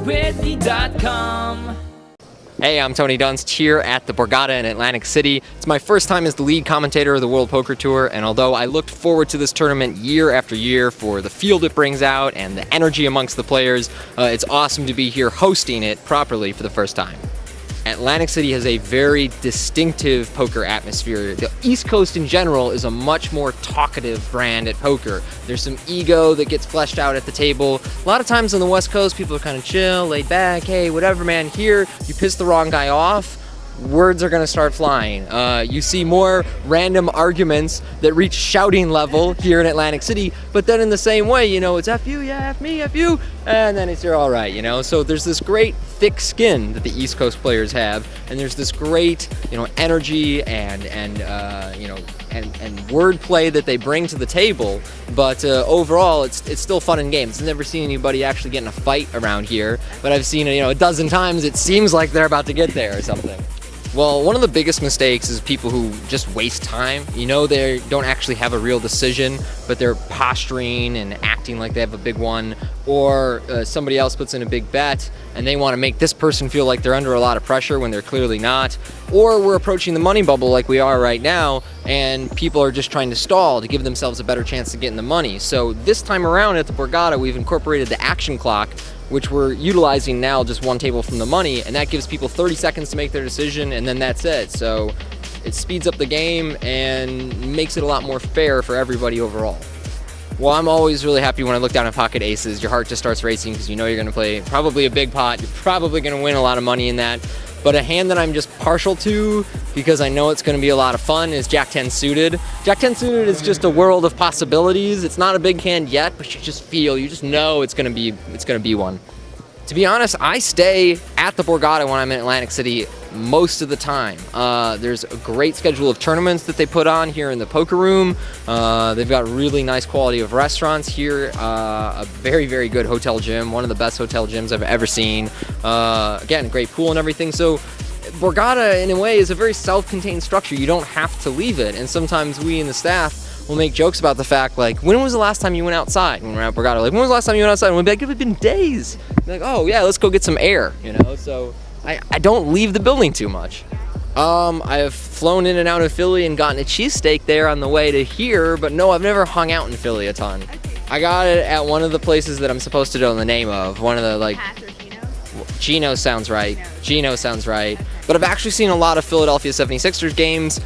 PokerWithMe.com. Hey, I'm Tony Dunst here at the Borgata in Atlantic City. It's my first time as the lead commentator of the World Poker Tour, and although I looked forward to this tournament year after year for the field it brings out and the energy amongst the players, it's awesome to be here hosting it properly for the first time. Atlantic City has a very distinctive poker atmosphere. The East Coast in general is a much more talkative brand at poker. There's some ego that gets fleshed out at the table. A lot of times on the West Coast, people are kind of chill, laid back, hey, whatever, man. Here, you piss the wrong guy off, words are gonna start flying. You see more random arguments that reach shouting level here in Atlantic City, but then in the same way, you know, it's F you, yeah, F me, F you, and then it's you're all right, you know? So there's this great thick skin that the East Coast players have, and there's this great, you know, energy and wordplay that they bring to the table, but overall, it's still fun and games. I've never seen anybody actually get in a fight around here, but I've seen it, you know, a dozen times. It seems like they're about to get there or something. Well, one of the biggest mistakes is people who just waste time. You know, they don't actually have a real decision, but they're posturing and acting like they have a big one, or somebody else puts in a big bet and they want to make this person feel like they're under a lot of pressure when they're clearly not, or we're approaching the money bubble like we are right now and people are just trying to stall to give themselves a better chance to get in the money. So this time around at the Borgata, we've incorporated the action clock, which we're utilizing now just one table from the money, and that gives people 30 seconds to make their decision, and then that's it. So it speeds up the game and makes it a lot more fair for everybody overall. Well, I'm always really happy when I look down at pocket aces. Your heart just starts racing because you know you're going to play probably a big pot. You're probably going to win a lot of money in that. But a hand that I'm just partial to, because I know it's going to be a lot of fun, is Jack-10 suited. Jack-10 suited is just a world of possibilities. It's not a big hand yet, but you just know it's going to be one. To be honest, I stay at the Borgata when I'm in Atlantic City most of the time. There's a great schedule of tournaments that they put on here in the poker room. They've got really nice quality of restaurants here, a very, very good hotel gym, one of the best hotel gyms I've ever seen. Again, a great pool and everything. So Borgata, in a way, is a very self-contained structure. You don't have to leave it. And sometimes we in the staff will make jokes about the fact, like, when was the last time you went outside? When we're at Borgata, like, when was the last time you went outside? And we'll be like, it's been days. Like, oh yeah, let's go get some air, you know? So I don't leave the building too much. I have flown in and out of Philly and gotten a cheesesteak there on the way to here, but no, I've never hung out in Philly a ton. I got it at one of the places that I'm supposed to know the name of, one of the, like, Gino sounds right. Gino sounds right. But I've actually seen a lot of Philadelphia 76ers games.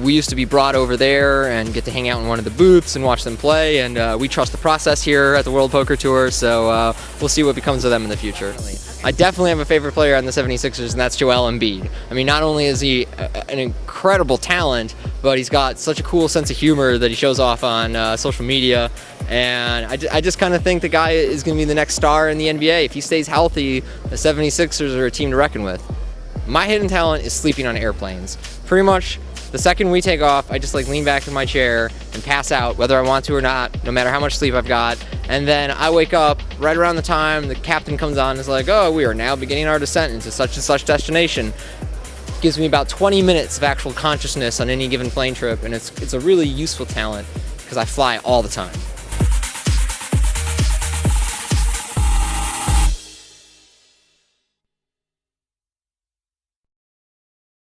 We used to be brought over there and get to hang out in one of the booths and watch them play, and we trust the process here at the World Poker Tour, so we'll see what becomes of them in the future. I definitely have a favorite player on the 76ers, and that's Joel Embiid. I mean, not only is he an incredible talent, but he's got such a cool sense of humor that he shows off on social media, and I just kind of think the guy is going to be the next star in the NBA. If he stays healthy, the 76ers are a team to reckon with. My hidden talent is sleeping on airplanes. Pretty much the second we take off, I just like lean back in my chair and pass out, whether I want to or not, no matter how much sleep I've got. And then I wake up right around the time the captain comes on and is like, oh, we are now beginning our descent into such and such destination. Gives me about 20 minutes of actual consciousness on any given plane trip, and it's a really useful talent because I fly all the time.